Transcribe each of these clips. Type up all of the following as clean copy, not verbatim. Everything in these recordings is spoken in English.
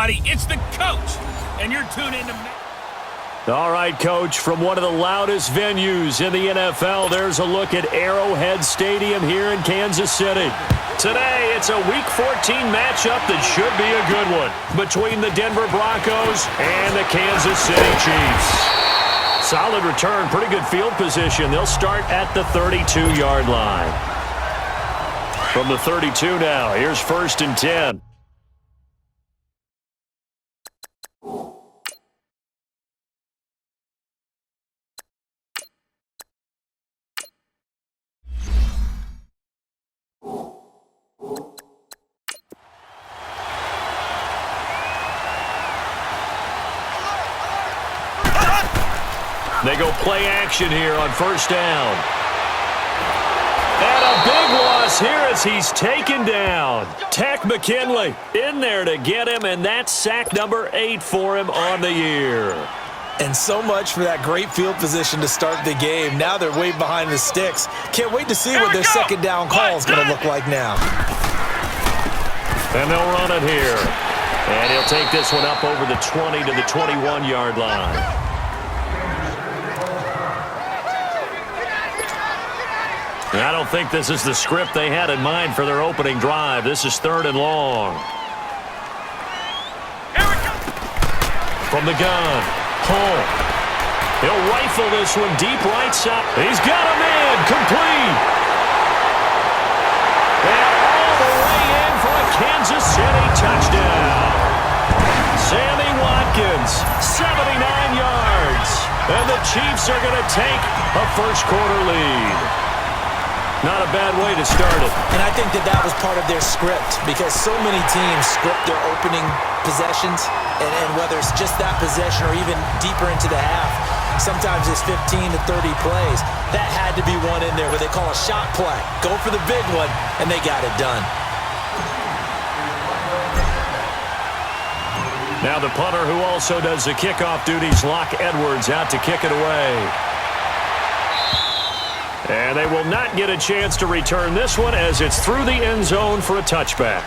everybody. It's the coach, and you're tuned in to... All right, Coach, from one of the loudest venues in the NFL, there's a look at Arrowhead Stadium here in Kansas City. Today, it's a Week 14 matchup that should be a good one between the Denver Broncos and the Kansas City Chiefs. Solid return, pretty good field position. They'll start at the 32-yard line. From the 32 now, here's 1st and 10. They go play action here on 1st down. And a big loss here as he's taken down. Tech McKinley in there to get him, and that's sack number 8 for him on the year. And so much for that great field position to start the game. Now they're way behind the sticks. Can't wait to see what their second down call is going to look like now. And they'll run it here. And he'll take this one up over the 20 to the 21-yard line. I don't think this is the script they had in mind for their opening drive. This is 3rd and long. From the gun, Hull. He'll rifle this one deep right side. He's got a man, complete. And all the way in for a Kansas City touchdown. Sammy Watkins, 79 yards. And the Chiefs are going to take a first-quarter lead. Not a bad way to start it. And I think that was part of their script, because so many teams script their opening possessions, and whether it's just that possession or even deeper into the half, sometimes it's 15 to 30 plays. That had to be one in there where they call a shot play. Go for the big one, and they got it done. Now the punter who also does the kickoff duties, Locke Edwards, out to kick it away. And they will not get a chance to return this one as it's through the end zone for a touchback.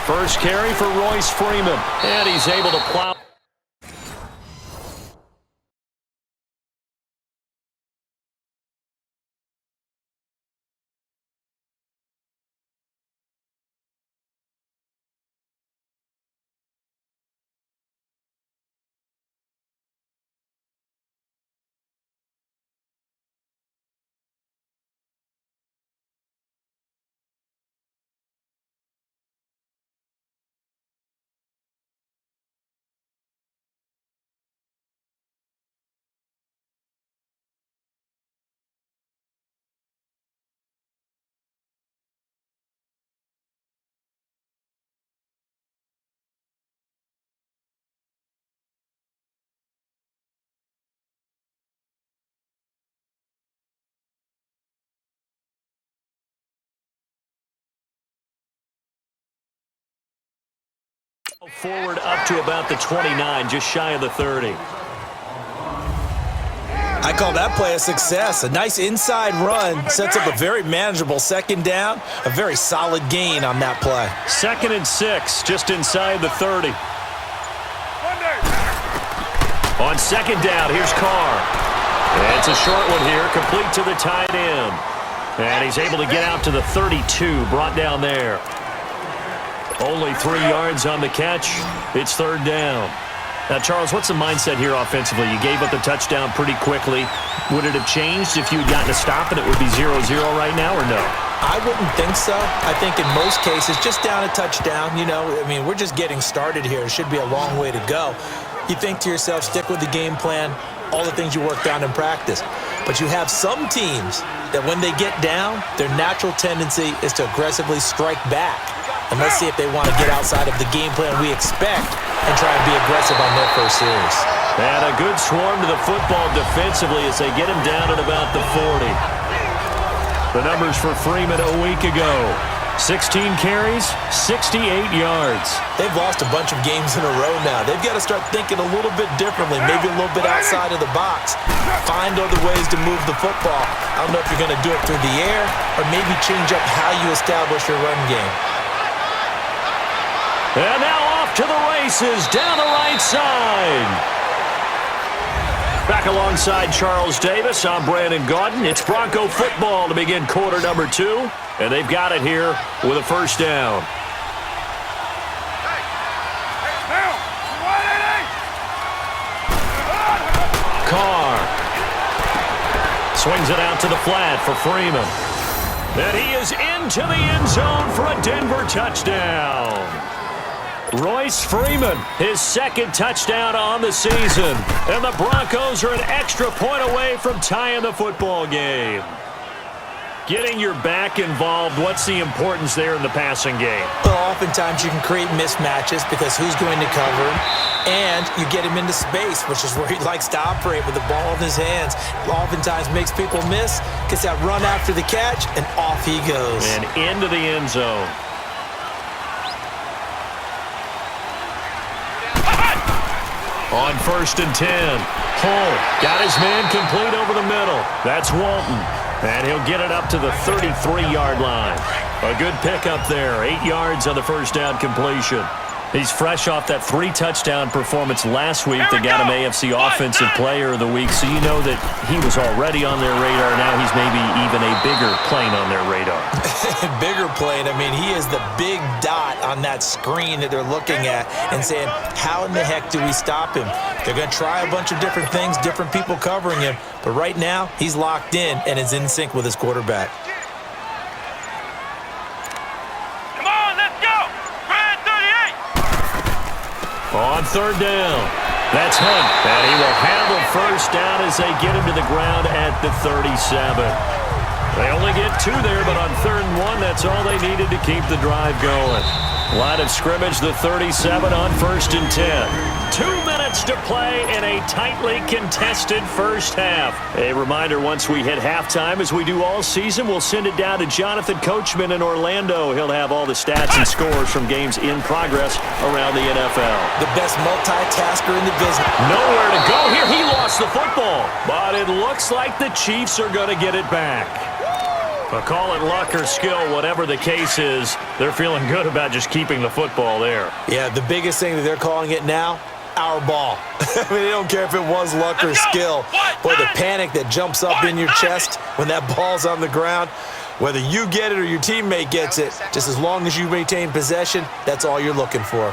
First carry for Royce Freeman, and he's able to plow. Forward up to about the 29, just shy of the 30. I call that play a success. A nice inside run sets up a very manageable second down. A very solid gain on that play. 2nd and 6, just inside the 30. On 2nd down, here's Carr. And it's a short one here, complete to the tight end. And he's able to get out to the 32, brought down there. Only 3 yards on the catch. It's 3rd down. Now, Charles, what's the mindset here offensively? You gave up the touchdown pretty quickly. Would it have changed if you had gotten a stop and it would be 0-0 right now, or no? I wouldn't think so. I think in most cases, just down a touchdown, we're just getting started here. It should be a long way to go. You think to yourself, stick with the game plan, all the things you worked on in practice. But you have some teams that when they get down, their natural tendency is to aggressively strike back. And let's see if they want to get outside of the game plan we expect and try and be aggressive on their first series. And a good swarm to the football defensively as they get him down at about the 40. The numbers for Freeman a week ago. 16 carries, 68 yards. They've lost a bunch of games in a row now. They've got to start thinking a little bit differently, maybe a little bit outside of the box. Find other ways to move the football. I don't know if you're going to do it through the air or maybe change up how you establish your run game. And now off to the races down the right side. Back alongside Charles Davis, I'm Brandon Gaudin. It's Bronco football to begin quarter number 2. And they've got it here with a first down. Carr swings it out to the flat for Freeman. And he is into the end zone for a Denver touchdown. Royce Freeman, his 2nd touchdown on the season. And the Broncos are an extra point away from tying the football game. Getting your back involved, what's the importance there in the passing game? Well, oftentimes you can create mismatches because who's going to cover him? And you get him into space, which is where he likes to operate with the ball in his hands. Oftentimes makes people miss, gets that run after the catch, and off he goes. And into the end zone. On 1st and 10, Hull got his man complete over the middle. That's Walton. And he'll get it up to the 33-yard line. A good pickup there. 8 yards on the first down completion. He's fresh off that 3-touchdown performance last week that got him AFC Offensive Player of the Week. So you know that he was already on their radar. Now he's maybe even a bigger plane on their radar. Bigger plane. I mean, he is the big dot on that screen that they're looking at and saying, how in the heck do we stop him? They're going to try a bunch of different things, different people covering him. But right now, he's locked in and is in sync with his quarterback. On 3rd down, that's Hunt. And he will handle first down as they get him to the ground at the 37. They only get 2 there, but on 3rd and 1, that's all they needed to keep the drive going. Line of scrimmage, the 37 on 1st and 10. 2 minutes to play in a tightly contested first half. A reminder, once we hit halftime, as we do all season, we'll send it down to Jonathan Coachman in Orlando. He'll have all the stats and scores from games in progress around the NFL. The best multitasker in the business. Nowhere to go here. He lost the football. But it looks like the Chiefs are going to get it back. But call it luck or skill, whatever the case is, they're feeling good about just keeping the football there. Yeah, the biggest thing that they're calling it now, our ball. I mean, they don't care if it was luck or skill. Boy, the panic that jumps up in your chest when that ball's on the ground, whether you get it or your teammate gets it, just as long as you maintain possession, that's all you're looking for.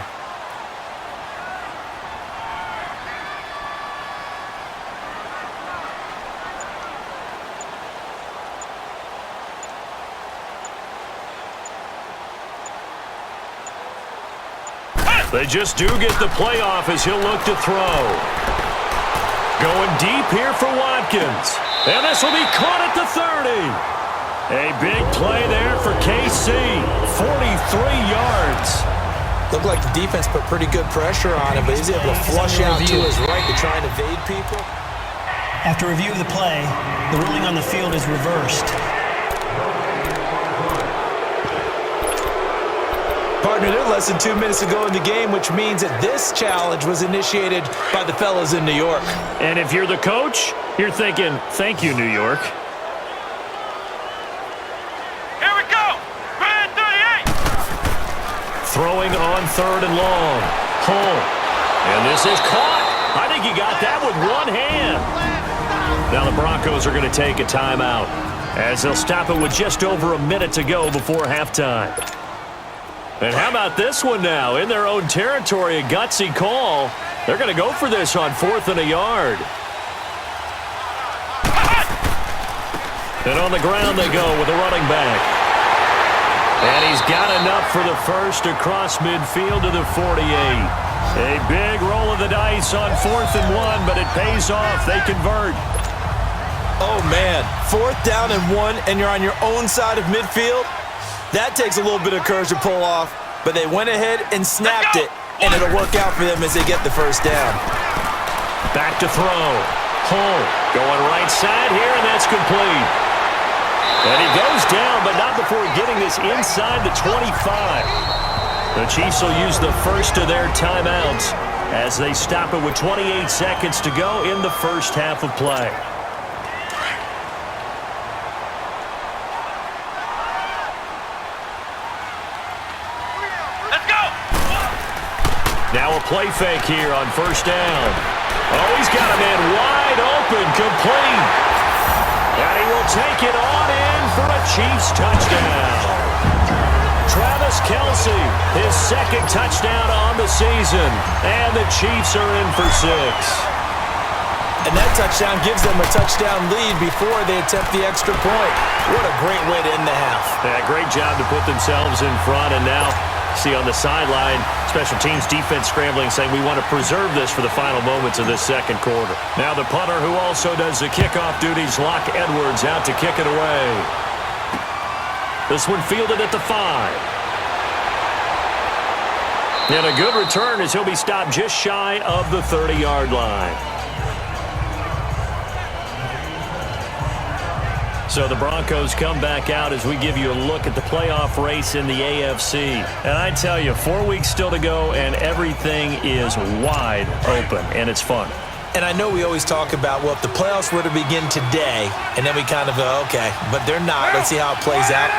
They just do get the playoff as he'll look to throw. Going deep here for Watkins. And this will be caught at the 30. A big play there for KC. 43 yards. Looked like the defense put pretty good pressure on him, but he's able to flush out to his right to try and evade people. After review of the play, the ruling on the field is reversed. Partner, they're less than 2 minutes to go in the game, which means that this challenge was initiated by the fellas in New York. And if you're the coach, you're thinking, thank you, New York. Here we go. Red 38. Throwing on 3rd and long. Hull. And this is caught. I think he got that with one hand. Now the Broncos are going to take a timeout as they'll stop it with just over a minute to go before halftime. And how about this one now? In their own territory, a gutsy call. They're going to go for this on 4th and a yard. And on the ground they go with a running back. And he's got enough for the first across midfield to the 48. A big roll of the dice on 4th and 1, but it pays off. They convert. Oh, man. 4th down and 1, and you're on your own side of midfield? That takes a little bit of courage to pull off, but they went ahead and snapped it, and it'll work out for them as they get the first down. Back to throw. Hull going right side here, and that's complete. And he goes down, but not before getting this inside the 25. The Chiefs will use the first of their timeouts as they stop it with 28 seconds to go in the first half of play. Now a play fake here on 1st down. Oh, he's got a man wide open, complete. And he will take it on in for a Chiefs touchdown. Travis Kelce, his 2nd touchdown on the season. And the Chiefs are in for 6. And that touchdown gives them a touchdown lead before they attempt the extra point. What a great way to end the half. Yeah, great job to put themselves in front, and now see on the sideline, special teams defense scrambling, saying we want to preserve this for the final moments of this 2nd quarter. Now the punter, who also does the kickoff duties, Locke Edwards, out to kick it away. This one fielded at the 5. And a good return as he'll be stopped just shy of the 30-yard line. So the Broncos come back out as we give you a look at the playoff race in the AFC. And I tell you, 4 weeks still to go, and everything is wide open, and it's fun. And I know we always talk about, well, if the playoffs were to begin today, and then we kind of go, okay, but they're not. Let's see how it plays out.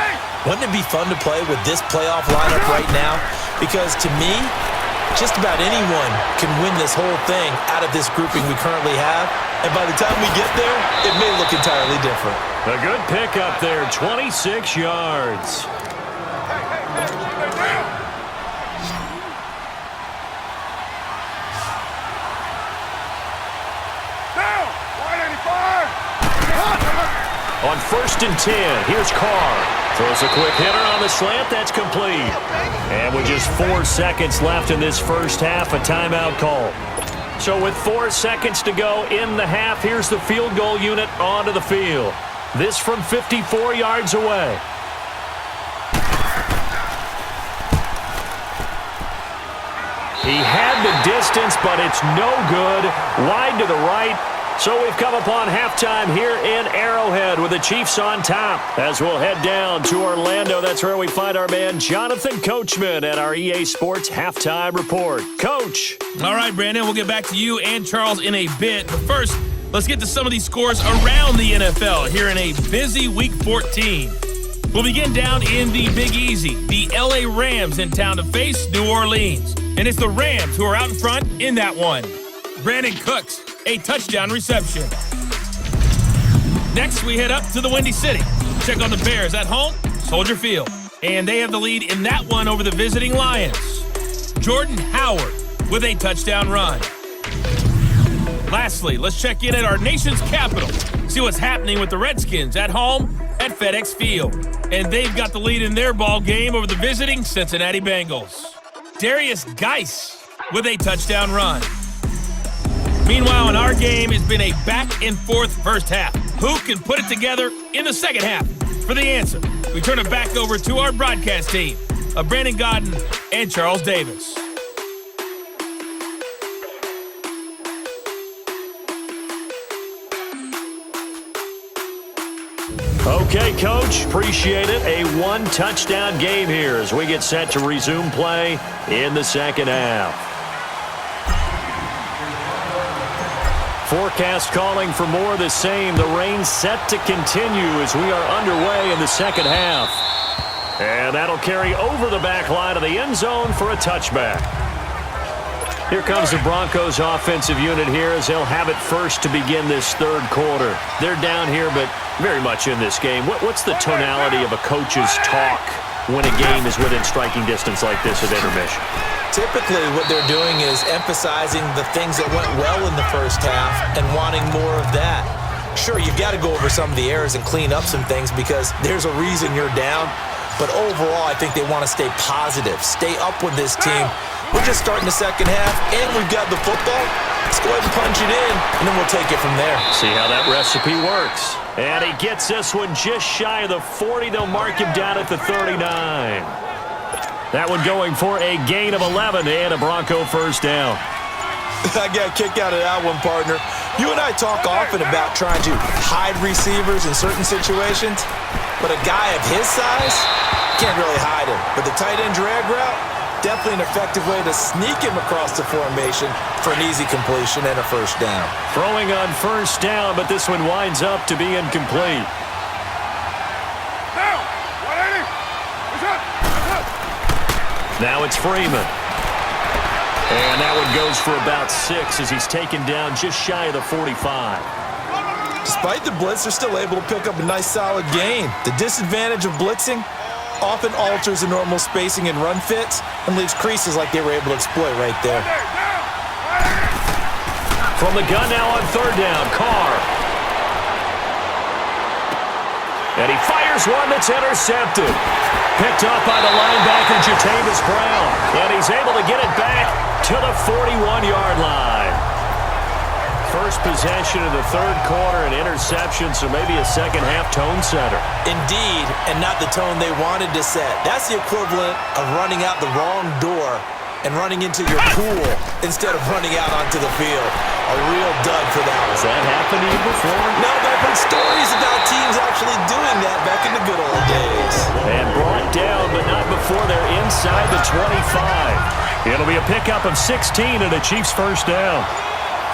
Wouldn't it be fun to play with this playoff lineup right now? Because to me, just about anyone can win this whole thing out of this grouping we currently have. And by the time we get there, it may look entirely different. A good pickup there, 26 yards. On 1st and 10, here's Carr. Throws a quick hitter on the slant. That's complete. And with just 4 seconds left in this first half, a timeout call. So with 4 seconds to go in the half, here's the field goal unit onto the field. This from 54 yards away. He had the distance, but it's no good. Wide to the right. So we've come upon halftime here in Arrowhead with the Chiefs on top. As we'll head down to Orlando, that's where we find our man Jonathan Coachman at our EA Sports Halftime Report. Coach. All right, Brandon, we'll get back to you and Charles in a bit. But first, let's get to some of these scores around the NFL here in a busy Week 14. We'll begin down in the Big Easy. The LA Rams in town to face New Orleans. And it's the Rams who are out in front in that one. Brandon Cooks, a touchdown reception. Next, we head up to the Windy City. Check on the Bears at home, Soldier Field. And they have the lead in that one over the visiting Lions. Jordan Howard with a touchdown run. Lastly, let's check in at our nation's capital. See what's happening with the Redskins at home at FedEx Field. And they've got the lead in their ball game over the visiting Cincinnati Bengals. Darius Geis with a touchdown run. Meanwhile, in our game, it's been a back-and-forth first half. Who can put it together in the second half? For the answer, we turn it back over to our broadcast team of Brandon Godden and Charles Davis. Okay, Coach, appreciate it. A one-touchdown game here as we get set to resume play in the second half. Forecast calling for more of the same. The rain set to continue as we are underway in the second half. And that'll carry over the back line of the end zone for a touchback. Here comes the Broncos offensive unit here as they'll have it first to begin this third quarter. They're down here, but very much in this game. What's the tonality of a coach's talk when a game is within striking distance like this at intermission? Typically, what they're doing is emphasizing the things that went well in the first half and wanting more of that. Sure, you've got to go over some of the errors and clean up some things because there's a reason you're down. But overall, I think they want to stay positive, stay up with this team. We're just starting the second half, and we've got the football. Let's go ahead and punch it in, and then we'll take it from there. See how that recipe works. And he gets this one just shy of the 40. They'll mark him down at the 39. That one going for a gain of 11 and a Bronco first down. I got a kick out of that one, partner. You and I talk often about trying to hide receivers in certain situations, but a guy of his size can't really hide him. But the tight end drag route, definitely an effective way to sneak him across the formation for an easy completion and a first down. Throwing on first down, but this one winds up to be incomplete. Now it's Freeman. And that one goes for about 6 as he's taken down just shy of the 45. Despite the blitz, they're still able to pick up a nice solid gain. The disadvantage of blitzing often alters the normal spacing and run fits and leaves creases like they were able to exploit right there. From the gun now on third down, Carr. And he fires one that's intercepted. Picked up by the linebacker, Jatavis Brown. And he's able to get it back to the 41-yard line. First possession of the third quarter, an interception, so maybe a second-half tone setter. Indeed, and not the tone they wanted to set. That's the equivalent of running out the wrong door and running into your pool instead of running out onto the field. A real dud for that one. Has that happened to you before? No, but I've heard stories about teams actually doing that back in the good old days. And brought down, but not before they're inside the 25. It'll be a pickup of 16 and a Chiefs first down.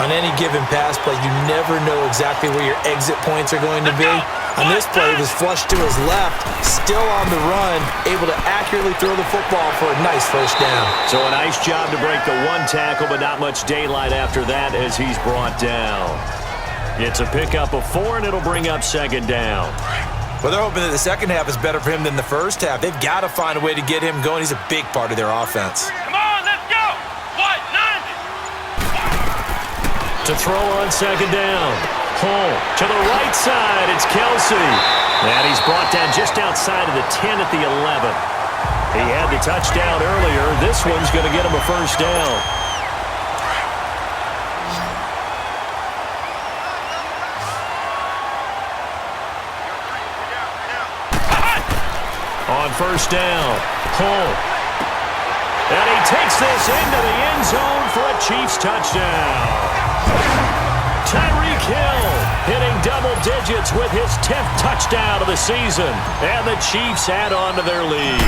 On any given pass play, you never know exactly where your exit points are going to be. On this play, he was flushed to his left, still on the run, able to accurately throw the football for a nice first down. So a nice job to break the one tackle, but not much daylight after that as he's brought down. It's a pickup of 4, and it'll bring up second down. Well, they're hoping that the second half is better for him than the first half. They've got to find a way to get him going. He's a big part of their offense. To throw on second down. Home to the right side. It's Kelsey. And he's brought down just outside of the 10 at the 11. He had the touchdown earlier. This one's going to get him a first down. On first down. Home. And he takes this into the end zone for a Chiefs touchdown. Tyreek Hill hitting double digits with his 10th touchdown of the season. And the Chiefs add on to their lead.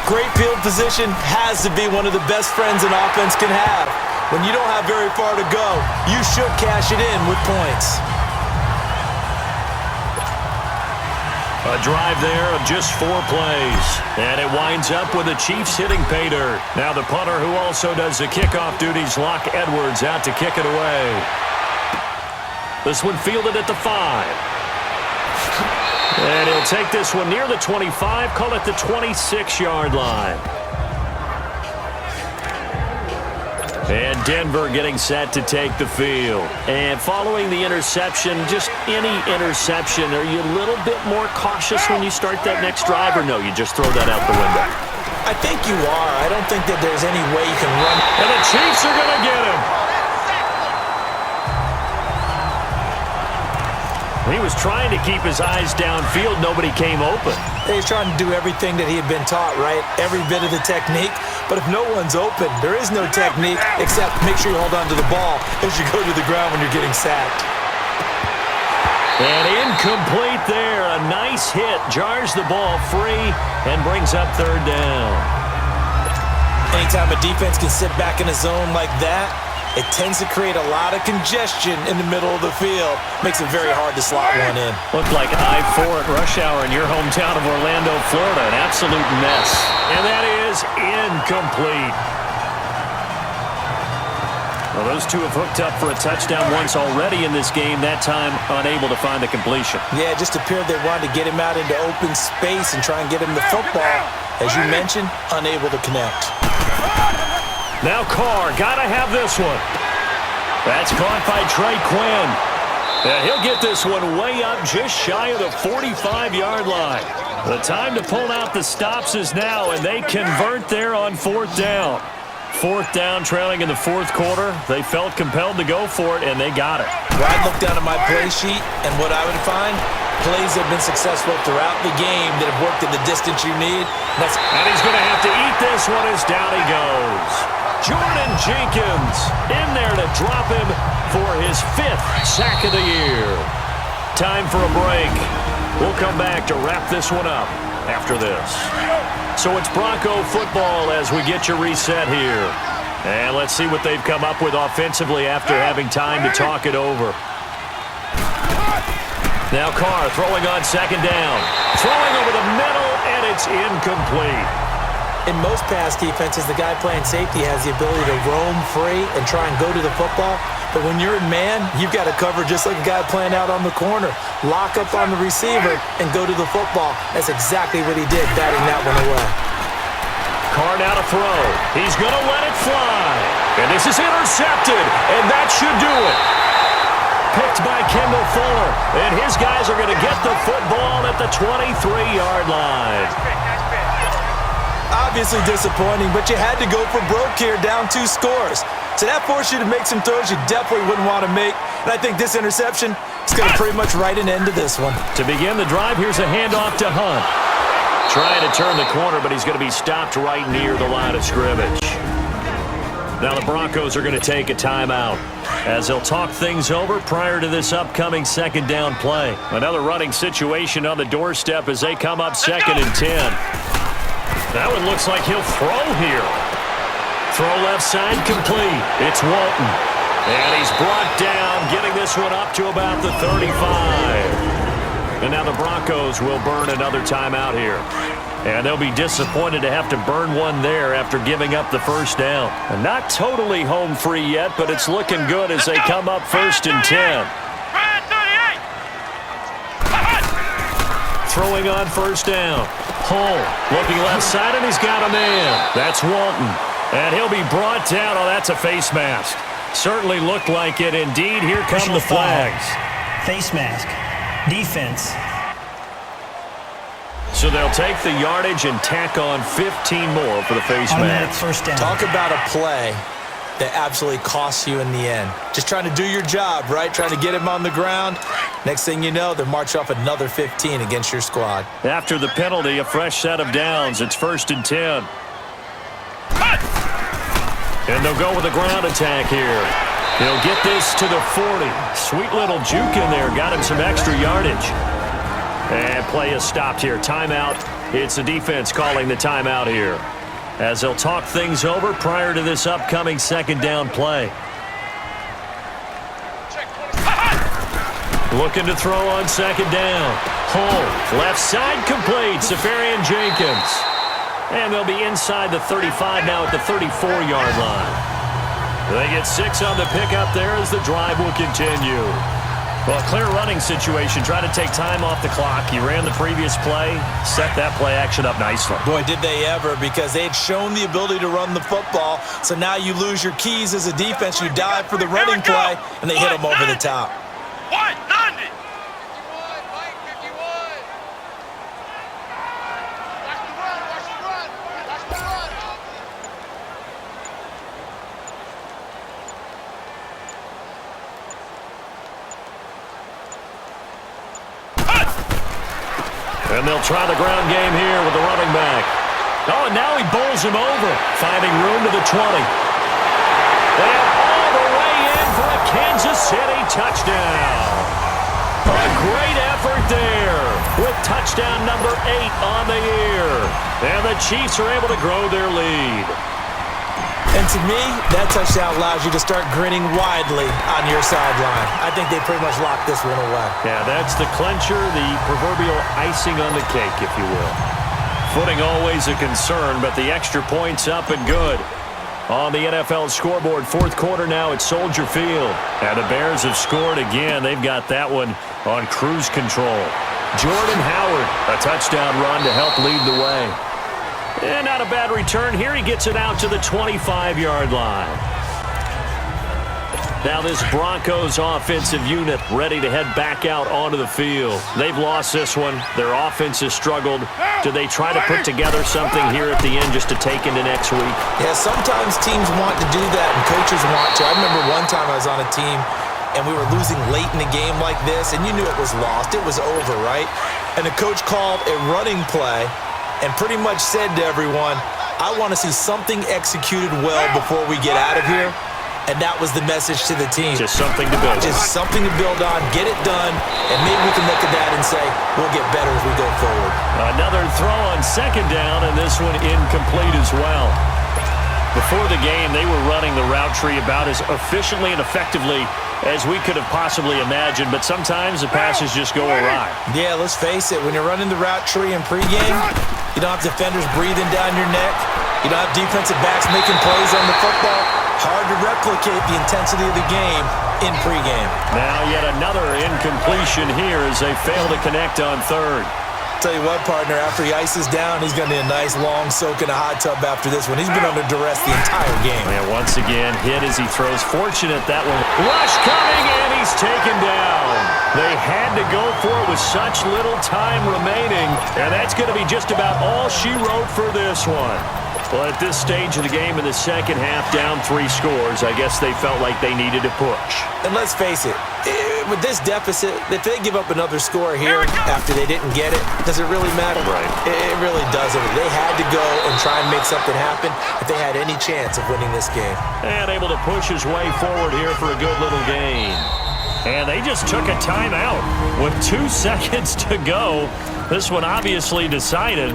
Great field position has to be one of the best friends an offense can have. When you don't have very far to go, you should cash it in with points. A drive there of just 4 plays. And it winds up with the Chiefs hitting pay dirt. Now the punter who also does the kickoff duties, Locke Edwards, out to kick it away. This one fielded at the 5. And he'll take this one near the 25, call it the 26-yard line. And Denver getting set to take the field. And following the interception, just any interception, are you a little bit more cautious when you start that next drive, or no, you just throw that out the window? I think you are. I don't think that there's any way you can run. And the Chiefs are going to get him. He was trying to keep his eyes downfield. Nobody came open. He's trying to do everything that he had been taught, right? Every bit of the technique. But if no one's open, there is no technique except make sure you hold on to the ball as you go to the ground when you're getting sacked. And incomplete there. A nice hit. Jars the ball free and brings up third down. Anytime a defense can sit back in a zone like that, it tends to create a lot of congestion in the middle of the field. Makes it very hard to slot one in. Looked like I-4 at rush hour in your hometown of Orlando, Florida. An absolute mess. And that is incomplete. Well, those two have hooked up for a touchdown once already in this game, that time unable to find the completion. Yeah, it just appeared they wanted to get him out into open space and try and get him the football. As you mentioned, unable to connect. Now Carr, gotta have this one. That's caught by Trey Quinn. Yeah, he'll get this one way up just shy of the 45-yard line. The time to pull out the stops is now, and they convert there on fourth down. Fourth down, trailing in the fourth quarter. They felt compelled to go for it, and they got it. Well, I'd look down at my play sheet, and what I would find, plays have been successful throughout the game that have worked in the distance you need. And he's going to have to eat this one as down he goes. Jordan Jenkins in there to drop him for his 5th sack of the year. Time for a break. We'll come back to wrap this one up after this. So it's Bronco football as we get your reset here. And let's see what they've come up with offensively after having time to talk it over. Now Carr throwing on second down. Throwing over the middle, and it's incomplete. In most pass defenses, the guy playing safety has the ability to roam free and try and go to the football. But when you're in man, you've got to cover just like a guy playing out on the corner. Lock up on the receiver and go to the football. That's exactly what he did, batting that one away. Carr now to throw. He's going to let it fly. And this is intercepted, and that should do it. Picked by Kendall Fuller, and his guys are going to get the football at the 23-yard line. Obviously disappointing, but you had to go for broke here, down 2 scores. So that forced you to make some throws you definitely wouldn't want to make. And I think this interception is going to pretty much write an end to this one. To begin the drive, here's a handoff to Hunt. Trying to turn the corner, but he's going to be stopped right near the line of scrimmage. Now the Broncos are going to take a timeout as they'll talk things over prior to this upcoming second down play. Another running situation on the doorstep as they come up 2nd and 10. That one looks like he'll throw here. Throw left side complete. It's Walton. And he's brought down, getting this one up to about the 35. And now the Broncos will burn another timeout here. And they'll be disappointed to have to burn one there after giving up the first down. And not totally home free yet, but it's looking good as they come up 1st and 10. Throwing on first down. Hull looking left side, and he's got a man. That's Walton. And he'll be brought down. Oh, that's a face mask. Certainly looked like it. Indeed, here come the flags. Face mask. Defense. So they'll take the yardage and tack on 15 more for the face mask. First down. Talk about a play that absolutely costs you in the end. Just trying to do your job, right? Trying to get him on the ground. Next thing you know, they march off another 15 against your squad. After the penalty, a fresh set of downs. It's 1st and 10. And they'll go with a ground attack here. He'll get this to the 40. Sweet little juke in there. Got him some extra yardage. And play is stopped here. Timeout. It's the defense calling the timeout here, as they'll talk things over prior to this upcoming second down play. Looking to throw on second down. Hull, left side complete. Safarian Jenkins. And they'll be inside the 35 now at the 34-yard line. They get 6 on the pickup there as the drive will continue. Well, clear running situation. Try to take time off the clock. He ran the previous play, set that play action up nicely. Boy, did they ever, because they had shown the ability to run the football. So now you lose your keys as a defense. You dive for the running play, and they hit them over the top. 190. And they'll try the ground game here with the running back. Oh, and now he bowls him over, finding room to the 20. And all the way in for a Kansas City touchdown. A touchdown number 8 on the year. And the Chiefs are able to grow their lead. And to me, that touchdown allows you to start grinning widely on your sideline. I think they pretty much locked this one away. Yeah, that's the clincher, the proverbial icing on the cake, if you will. Footing always a concern, but the extra point's up and good. On the NFL scoreboard, fourth quarter now at Soldier Field. And the Bears have scored again. They've got that one on cruise control. Jordan Howard, a touchdown run to help lead the way. And not a bad return here. He gets it out to the 25-yard line. Now this Broncos offensive unit ready to head back out onto the field. They've lost this one. Their offense has struggled. Do they try to put together something here at the end just to take into next week? Yeah, sometimes teams want to do that and coaches want to. I remember one time I was on a team and we were losing late in a game like this, and you knew it was lost. It was over, right? And the coach called a running play and pretty much said to everyone, I want to see something executed well before we get out of here. And that was the message to the team. Just something to build on. Just something to build on, get it done, and maybe we can look at that and say, we'll get better as we go forward. Another throw on second down, and this one incomplete as well. Before the game, they were running the route tree about as efficiently and effectively as we could have possibly imagined, but sometimes the passes just go awry. Yeah, let's face it, when you're running the route tree in pregame, you don't have defenders breathing down your neck. You don't have defensive backs making plays on the football. Hard to replicate the intensity of the game in pregame. Now yet another incompletion here as they fail to connect on third. Tell you what, partner, after he ices down, he's going to need a nice long soak in a hot tub after this one. He's been under duress the entire game. And once again, hit as he throws. Fortunate that one. Rush coming, and he's taken down. They had to go for it with such little time remaining, and that's going to be just about all she wrote for this one. Well, at this stage of the game in the second half, down 3 scores, I guess they felt like they needed to push. And let's face it, with this deficit, if they give up another score here after they didn't get it, does it really matter? Right. It really doesn't. They had to go and try and make something happen if they had any chance of winning this game. And able to push his way forward here for a good little gain. And they just took a timeout with 2 seconds to go. This one obviously decided.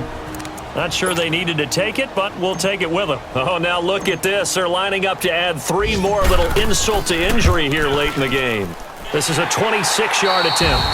Not sure they needed to take it, but we'll take it with them. Oh, now look at this. They're lining up to add 3 more, little insult to injury here late in the game. This is a 26-yard attempt.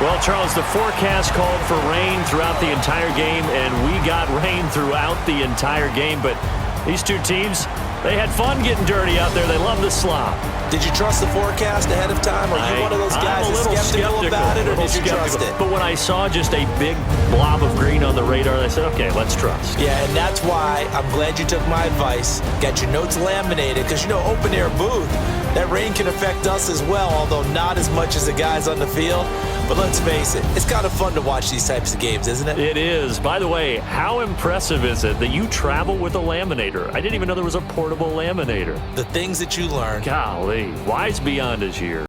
Well, Charles, the forecast called for rain throughout the entire game, and we got rain throughout the entire game. But these two teams, they had fun getting dirty out there. They love the slop. Did you trust the forecast ahead of time? Are you one of those guys that's skeptical about it, or did you trust it? But when I saw just a big blob of green on the radar, I said, okay, let's trust. Yeah, and that's why I'm glad you took my advice. Got your notes laminated, because, you know, open-air booth, that rain can affect us as well, although not as much as the guys on the field. But let's face it, it's kind of fun to watch these types of games, isn't it? It is. By the way, how impressive is it that you travel with a laminator? I didn't even know there was a portable laminator. The things that you learn. Golly, wise beyond his years.